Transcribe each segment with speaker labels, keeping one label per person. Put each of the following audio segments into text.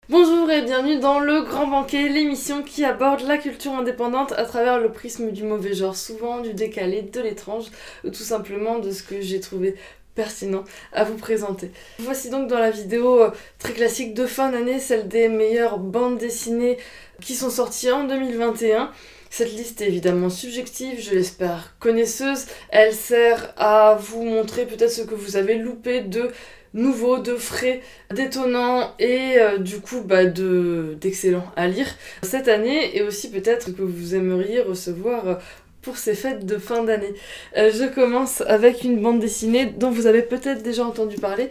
Speaker 1: Bonjour et bienvenue dans Le Grand Banquet, l'émission qui aborde la culture indépendante à travers le prisme du mauvais genre, souvent du décalé, de l'étrange, ou tout simplement de ce que j'ai trouvé pertinent à vous présenter. Voici donc dans la vidéo très classique de fin d'année, celle des meilleures bandes dessinées qui sont sorties en 2021. Cette liste est évidemment subjective, je l'espère connaisseuse. Elle sert à vous montrer peut-être ce que vous avez loupé de nouveau, de frais, d'étonnant et du coup d'excellent à lire cette année, et aussi peut-être que vous aimeriez recevoir pour ces fêtes de fin d'année. Je commence avec une bande dessinée dont vous avez peut-être déjà entendu parler,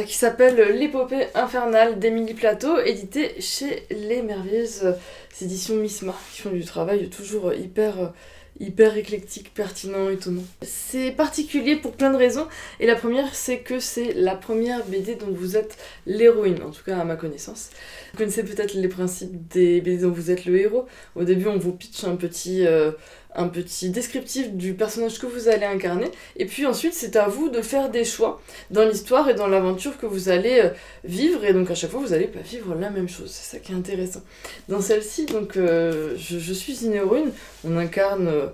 Speaker 1: qui s'appelle L'épopée infernale d'Émilie Plateau, éditée chez les merveilleuses éditions Misma, qui font du travail toujours hyper éclectique, pertinent, étonnant. C'est particulier pour plein de raisons, et la première, c'est que c'est la première BD dont vous êtes l'héroïne, en tout cas à ma connaissance. Vous connaissez peut-être les principes des BD dont vous êtes le héros. Au début, on vous pitch un petit descriptif du personnage que vous allez incarner, et puis ensuite c'est à vous de faire des choix dans l'histoire et dans l'aventure que vous allez vivre, et donc à chaque fois vous allez pas vivre la même chose, c'est ça qui est intéressant. Dans celle-ci, donc je suis une héroïne, on incarne,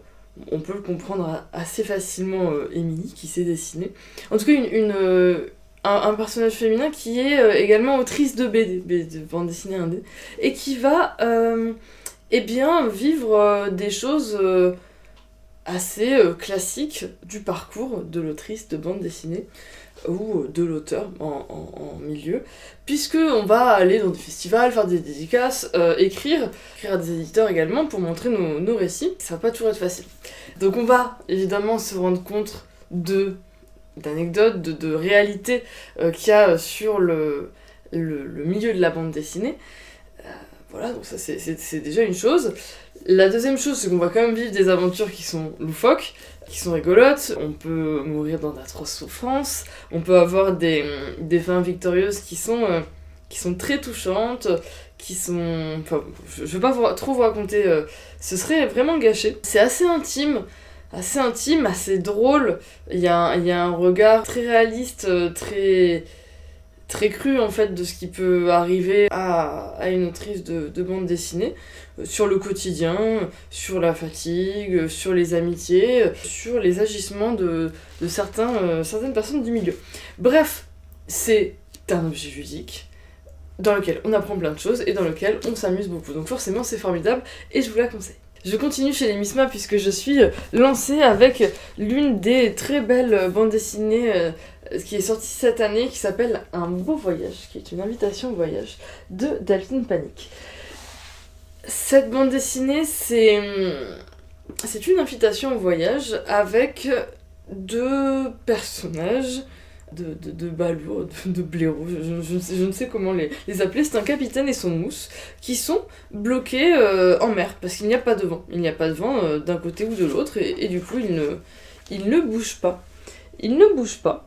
Speaker 1: on peut le comprendre assez facilement, Émilie qui s'est dessinée. En tout cas un personnage féminin qui est également autrice de BD, de bande dessinée indé, et qui va vivre des choses assez classiques du parcours de l'autrice de bande dessinée ou de l'auteur en milieu, puisque on va aller dans des festivals, faire des dédicaces, écrire à des éditeurs également pour montrer nos récits. Ça va pas toujours être facile. Donc on va évidemment se rendre compte d'anecdotes, de réalités qu'il y a sur le milieu de la bande dessinée. Voilà, donc ça c'est déjà une chose. La deuxième chose, c'est qu'on va quand même vivre des aventures qui sont loufoques, qui sont rigolotes. On peut mourir dans d'atroces souffrances, on peut avoir des fins victorieuses qui sont très touchantes, qui sont... Enfin, je vais pas trop vous raconter, ce serait vraiment gâché. C'est assez intime, assez drôle. Il y a un regard très réaliste, très cru en fait de ce qui peut arriver à une autrice de bande dessinée, sur le quotidien, sur la fatigue, sur les amitiés, sur les agissements de certaines personnes du milieu. Bref, c'est un objet ludique dans lequel on apprend plein de choses et dans lequel on s'amuse beaucoup. Donc forcément c'est formidable et je vous la conseille. Je continue chez les Misma puisque je suis lancée avec l'une des très belles bandes dessinées qui est sortie cette année, qui s'appelle Un beau voyage, qui est une invitation au voyage de Delphine Panique. Cette bande dessinée, c'est une invitation au voyage avec deux personnages de balourds, de blaireaux, je ne sais comment les appeler. C'est un capitaine et son mousse qui sont bloqués en mer parce qu'il n'y a pas de vent. Il n'y a pas de vent d'un côté ou de l'autre, et du coup ils ne bougent pas. Ils ne bougent pas.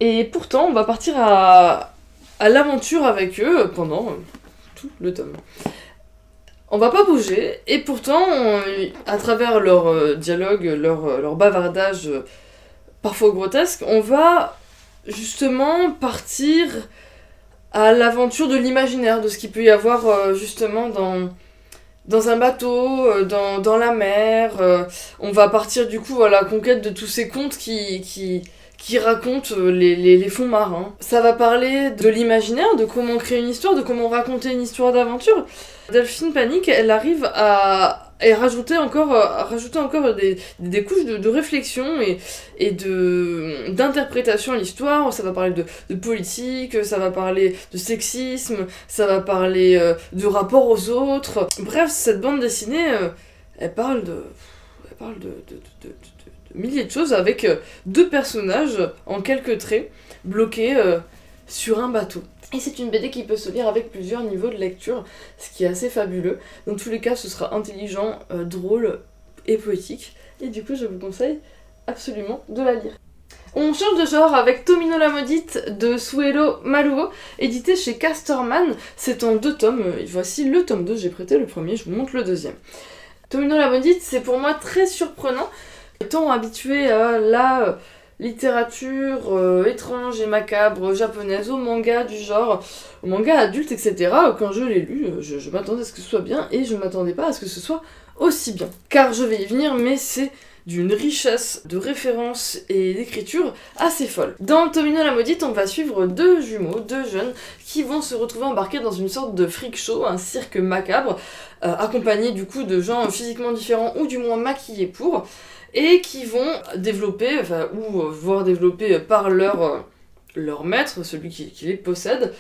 Speaker 1: Et pourtant, on va partir à l'aventure avec eux pendant tout le tome. On va pas bouger, et pourtant, à travers leur dialogue, leur bavardage parfois grotesque, on va justement partir à l'aventure de l'imaginaire, de ce qu'il peut y avoir justement dans un bateau, dans la mer. On va partir du coup à la conquête de tous ces contes qui racontent les fonds marins. Ça va parler de l'imaginaire, de comment créer une histoire, de comment raconter une histoire d'aventure. Delphine Panique, elle arrive à rajouter encore des couches de réflexion et d'interprétation à l'histoire. Ça va parler de politique, ça va parler de sexisme, ça va parler de rapport aux autres. Bref, cette bande dessinée, elle parle de milliers de choses avec deux personnages en quelques traits bloqués sur un bateau. Et c'est une BD qui peut se lire avec plusieurs niveaux de lecture, ce qui est assez fabuleux. Dans tous les cas, ce sera intelligent, drôle et poétique. Et du coup, je vous conseille absolument de la lire. On change de genre avec Tomino la maudite de Suelo Maluo, édité chez Casterman. C'est en 2 tomes. Voici le tome 2, j'ai prêté le premier, je vous montre le deuxième. Tomino la maudite, c'est pour moi très surprenant. Étant habituée à la littérature étrange et macabre japonaise, au manga du genre, au manga adulte, etc. Quand je l'ai lu, je m'attendais à ce que ce soit bien, et je m'attendais pas à ce que ce soit aussi bien. Car je vais y venir, mais c'est d'une richesse de références et d'écriture assez folle. Dans Tomino la Maudite, on va suivre deux jumeaux, deux jeunes, qui vont se retrouver embarqués dans une sorte de freak show, un cirque macabre, accompagnés du coup de gens physiquement différents, ou du moins maquillés pour, et qui vont développer, ou voire développer par leur maître, celui qui les possède,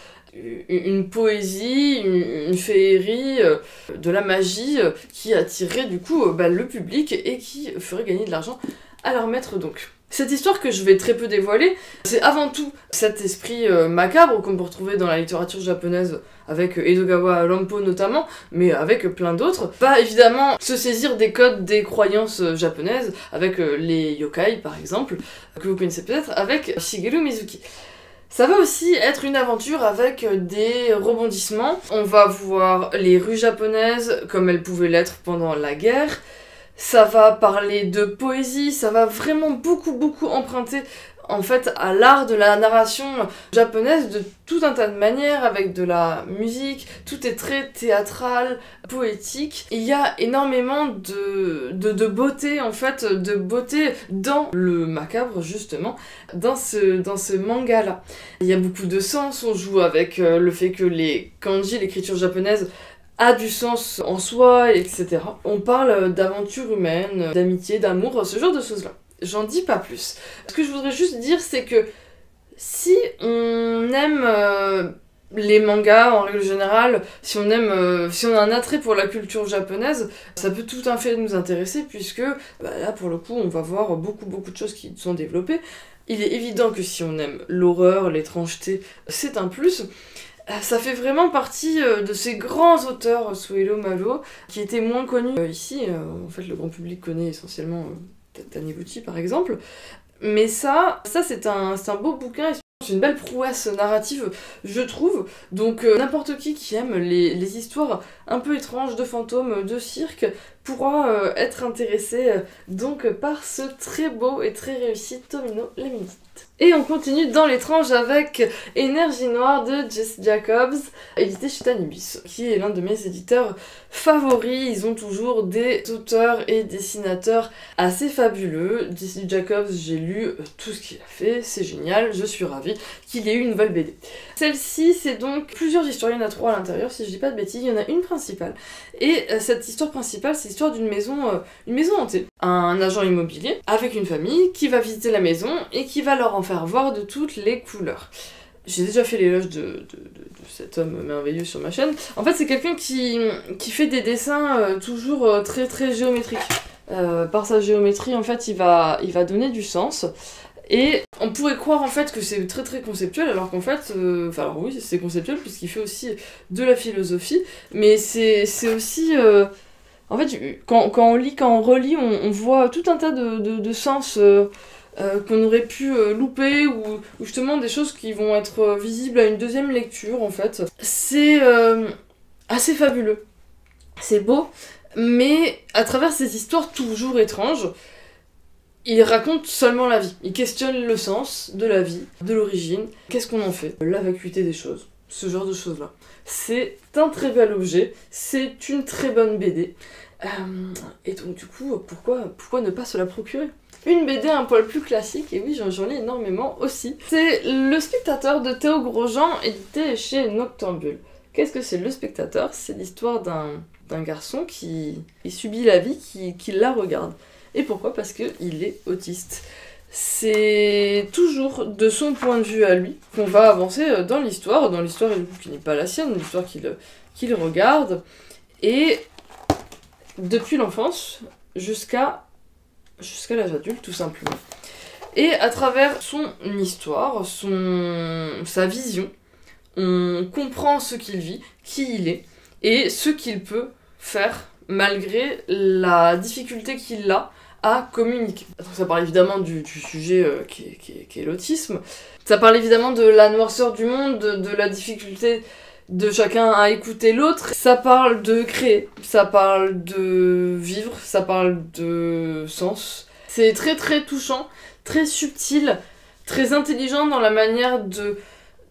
Speaker 1: une poésie, une féerie, de la magie qui attirerait du coup le public et qui ferait gagner de l'argent à leur maître donc. Cette histoire que je vais très peu dévoiler, c'est avant tout cet esprit macabre qu'on peut retrouver dans la littérature japonaise avec Edogawa Rampo notamment, mais avec plein d'autres, va évidemment se saisir des codes des croyances japonaises, avec les yokai par exemple, que vous connaissez peut-être, avec Shigeru Mizuki. Ça va aussi être une aventure avec des rebondissements. On va voir les rues japonaises comme elles pouvaient l'être pendant la guerre. Ça va parler de poésie, ça va vraiment beaucoup emprunter en fait à l'art de la narration japonaise de tout un tas de manières, avec de la musique, tout est très théâtral, poétique. Il y a énormément de beauté en fait, de beauté dans le macabre justement, dans ce manga-là. Il y a beaucoup de sens, on joue avec le fait que les kanji, l'écriture japonaise, a du sens en soi, etc. On parle d'aventure humaine, d'amitié, d'amour, ce genre de choses-là. J'en dis pas plus. Ce que je voudrais juste dire, c'est que si on aime les mangas en règle générale, si on a un attrait pour la culture japonaise, ça peut tout à fait nous intéresser, puisque là pour le coup on va voir beaucoup de choses qui sont développées. Il est évident que si on aime l'horreur, l'étrangeté, c'est un plus. Ça fait vraiment partie de ces grands auteurs, Suehiro Maruo, qui étaient moins connus ici. En fait, le grand public connaît essentiellement Taniguchi, par exemple. Mais ça c'est un beau bouquin, c'est une belle prouesse narrative, je trouve. Donc n'importe qui aime les histoires un peu étranges de fantômes, de cirque, pourra être intéressé donc par ce très beau et très réussi Tomino la Maudite. Et on continue dans l'étrange avec Énergie Noire de Jesse Jacobs, édité chez Tanibis, qui est l'un de mes éditeurs favoris. Ils ont toujours des auteurs et dessinateurs assez fabuleux. Jesse Jacobs, j'ai lu tout ce qu'il a fait, c'est génial, je suis ravie qu'il y ait eu une nouvelle BD. Celle-ci, c'est donc plusieurs histoires, il y en a 3 à l'intérieur, si je dis pas de bêtises, il y en a une principale. Et cette histoire principale, c'est l'histoire d'une maison hantée. Un agent immobilier avec une famille qui va visiter la maison et qui va leur en faire voir de toutes les couleurs. J'ai déjà fait l'éloge de cet homme merveilleux sur ma chaîne. En fait, c'est quelqu'un qui fait des dessins toujours très géométriques. Par sa géométrie, en fait, il va donner du sens. Et on pourrait croire en fait que c'est très conceptuel, alors qu'en fait, alors oui, c'est conceptuel puisqu'il fait aussi de la philosophie, mais c'est aussi... en fait, quand on lit, quand on relit, on voit tout un tas de sens qu'on aurait pu louper, ou justement des choses qui vont être visibles à une deuxième lecture, en fait. C'est assez fabuleux. C'est beau, mais à travers ces histoires toujours étranges, il raconte seulement la vie. Il questionne le sens de la vie, de l'origine. Qu'est-ce qu'on en fait? La vacuité des choses. Ce genre de choses-là. C'est un très bel objet. C'est une très bonne BD. Et donc du coup, pourquoi ne pas se la procurer? Une BD un poil plus classique, et oui, j'en lis énormément aussi. C'est Le Spectateur de Théo Grosjean, édité chez Noctambule. Qu'est-ce que c'est Le Spectateur? C'est l'histoire d'un garçon qui subit la vie, qui la regarde. Et pourquoi? Parce qu'il est autiste. C'est toujours de son point de vue à lui qu'on va avancer dans l'histoire du coup qui n'est pas la sienne, l'histoire qu'il regarde. Et depuis l'enfance jusqu'à l'âge adulte, tout simplement. Et à travers son histoire, sa vision, on comprend ce qu'il vit, qui il est, et ce qu'il peut faire malgré la difficulté qu'il a à communiquer. Donc ça parle évidemment du sujet qui est l'autisme. Ça parle évidemment de la noirceur du monde, de la difficulté de chacun à écouter l'autre. Ça parle de créer, ça parle de vivre, ça parle de sens. C'est très touchant, très subtil, très intelligent dans la manière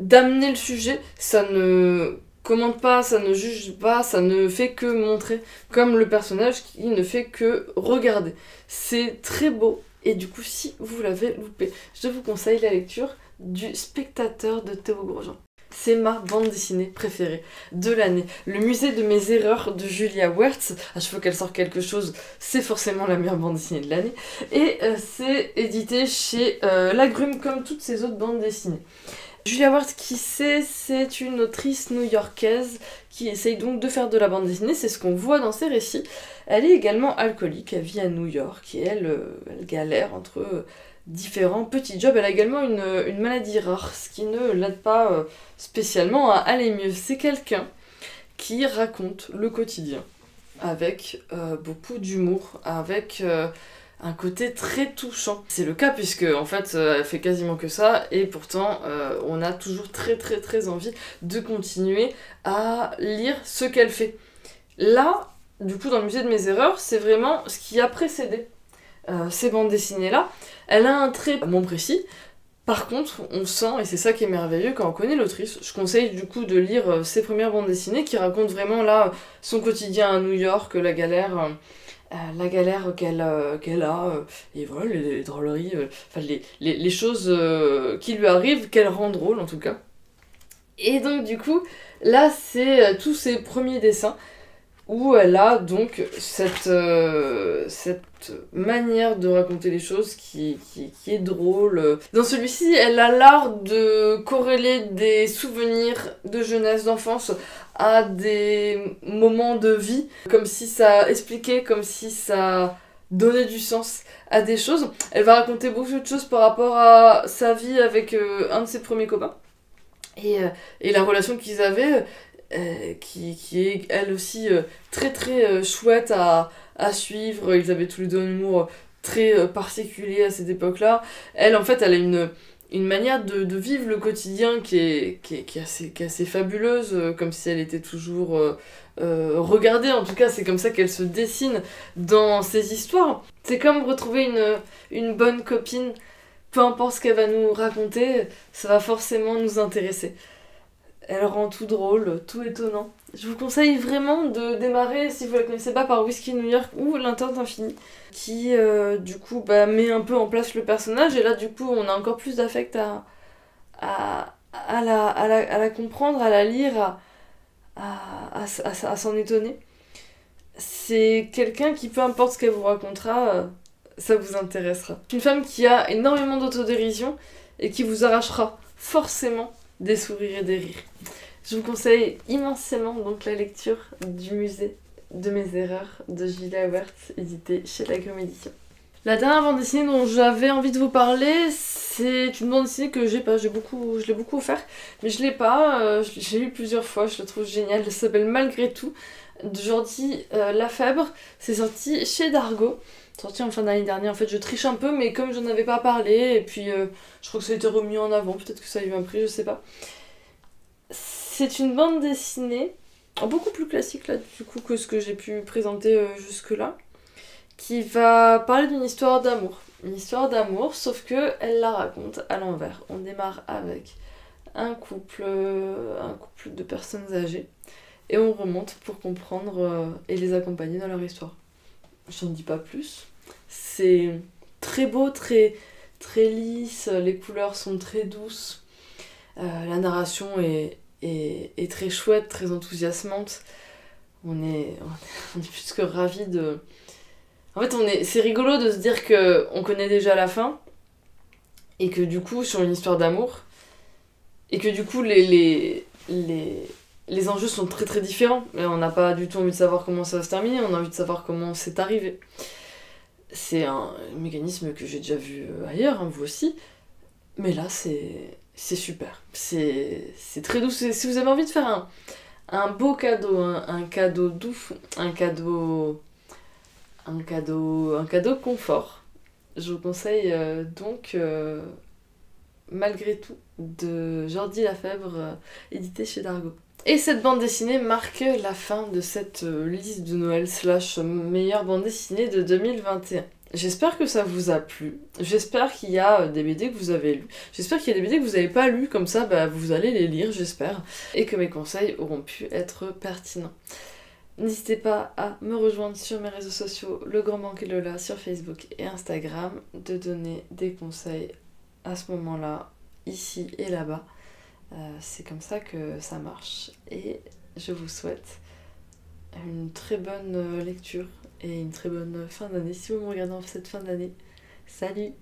Speaker 1: d'amener le sujet. Ça ne commente pas, ça ne juge pas, ça ne fait que montrer, comme le personnage qui ne fait que regarder. C'est très beau, et du coup, si vous l'avez loupé, je vous conseille la lecture du Spectateur de Théo Grosjean. C'est ma bande dessinée préférée de l'année. Le musée de mes erreurs de Julia Wertz. À chaque fois qu'elle sort quelque chose, c'est forcément la meilleure bande dessinée de l'année. Et c'est édité chez Lagrume, comme toutes ces autres bandes dessinées. Julia Wertz, qui c'est une autrice new-yorkaise qui essaye donc de faire de la bande dessinée, c'est ce qu'on voit dans ses récits. Elle est également alcoolique, elle vit à New York et elle galère entre différents petits jobs. Elle a également une maladie rare, ce qui ne l'aide pas spécialement à aller mieux. C'est quelqu'un qui raconte le quotidien avec beaucoup d'humour, avec un côté très touchant. C'est le cas puisque en fait elle fait quasiment que ça et pourtant on a toujours très très très envie de continuer à lire ce qu'elle fait. Là, du coup dans le musée de mes erreurs, c'est vraiment ce qui a précédé ces bandes dessinées là. Elle a un trait moins précis. Par contre, on sent, et c'est ça qui est merveilleux quand on connaît l'autrice, je conseille du coup de lire ses premières bandes dessinées qui racontent vraiment là son quotidien à New York, la galère qu'elle a, et voilà, les drôleries, enfin les choses qui lui arrivent, qu'elle rend drôle en tout cas. Et donc du coup, là c'est tous ses premiers dessins, où elle a donc cette manière de raconter les choses qui est drôle. Dans celui-ci, elle a l'art de corréler des souvenirs de jeunesse, d'enfance, à des moments de vie, comme si ça expliquait, comme si ça donnait du sens à des choses. Elle va raconter beaucoup de choses par rapport à sa vie avec un de ses premiers copains, et la relation qu'ils avaient, qui est elle aussi très très chouette à suivre. Ils avaient tous les deux un humour très particulier à cette époque-là. Elle, en fait, elle a une manière de vivre le quotidien qui est assez fabuleuse, comme si elle était toujours regardée. En tout cas, c'est comme ça qu'elle se dessine dans ses histoires. C'est comme retrouver une bonne copine. Peu importe ce qu'elle va nous raconter, ça va forcément nous intéresser. Elle rend tout drôle, tout étonnant. Je vous conseille vraiment de démarrer, si vous la connaissez pas, par Whisky New York ou L'Interne Infini, qui du coup met un peu en place le personnage, et là du coup on a encore plus d'affect à la comprendre, à la lire, à s'en étonner. C'est quelqu'un qui, peu importe ce qu'elle vous racontera, ça vous intéressera. Une femme qui a énormément d'autodérision et qui vous arrachera forcément des sourires et des rires. Je vous conseille immensément donc la lecture du musée de mes erreurs de Julia Wertz, édité chez Lagrume Édition. La dernière bande dessinée dont j'avais envie de vous parler, c'est une bande dessinée que j'ai pas, je l'ai beaucoup offert, mais je l'ai pas, j'ai lu plusieurs fois, je la trouve géniale. Elle s'appelle Malgré tout, de Jordi Lafèbre. C'est sorti chez Dargaud, sorti en fin d'année dernière. En fait, je triche un peu, mais comme j'en avais pas parlé, et puis je crois que ça a été remis en avant, peut-être que ça a eu un prix, je sais pas. C'est une bande dessinée beaucoup plus classique là du coup que ce que j'ai pu présenter jusque-là, qui va parler d'une histoire d'amour. Une histoire d'amour, sauf que elle la raconte à l'envers. On démarre avec un couple de personnes âgées, et on remonte pour comprendre et les accompagner dans leur histoire. J'en dis pas plus. C'est très beau, très, très lisse, les couleurs sont très douces, la narration est très chouette, très enthousiasmante. On est plus que ravis de... En fait, c'est rigolo de se dire qu'on connaît déjà la fin, et que du coup, sur une histoire d'amour, et que du coup, les enjeux sont très très différents. Mais on n'a pas du tout envie de savoir comment ça va se terminer, on a envie de savoir comment c'est arrivé. C'est un mécanisme que j'ai déjà vu ailleurs, hein, vous aussi. Mais là, c'est super. C'est très doux. Si vous avez envie de faire un beau cadeau, un cadeau doux, un cadeau confort, je vous conseille donc Malgré tout de Jordi Lafèbre, édité chez Dargaud. Et cette bande dessinée marque la fin de cette liste de Noël / meilleure bande dessinée de 2021. J'espère que ça vous a plu. J'espère qu'il y a des BD que vous avez lues. J'espère qu'il y a des BD que vous n'avez pas lues, comme ça vous allez les lire, j'espère. Et que mes conseils auront pu être pertinents. N'hésitez pas à me rejoindre sur mes réseaux sociaux, Le Grand Manque et Lola, sur Facebook et Instagram, de donner des conseils à ce moment-là, ici et là-bas. C'est comme ça que ça marche. Et je vous souhaite une très bonne lecture et une très bonne fin d'année si vous me regardez en cette fin d'année. Salut!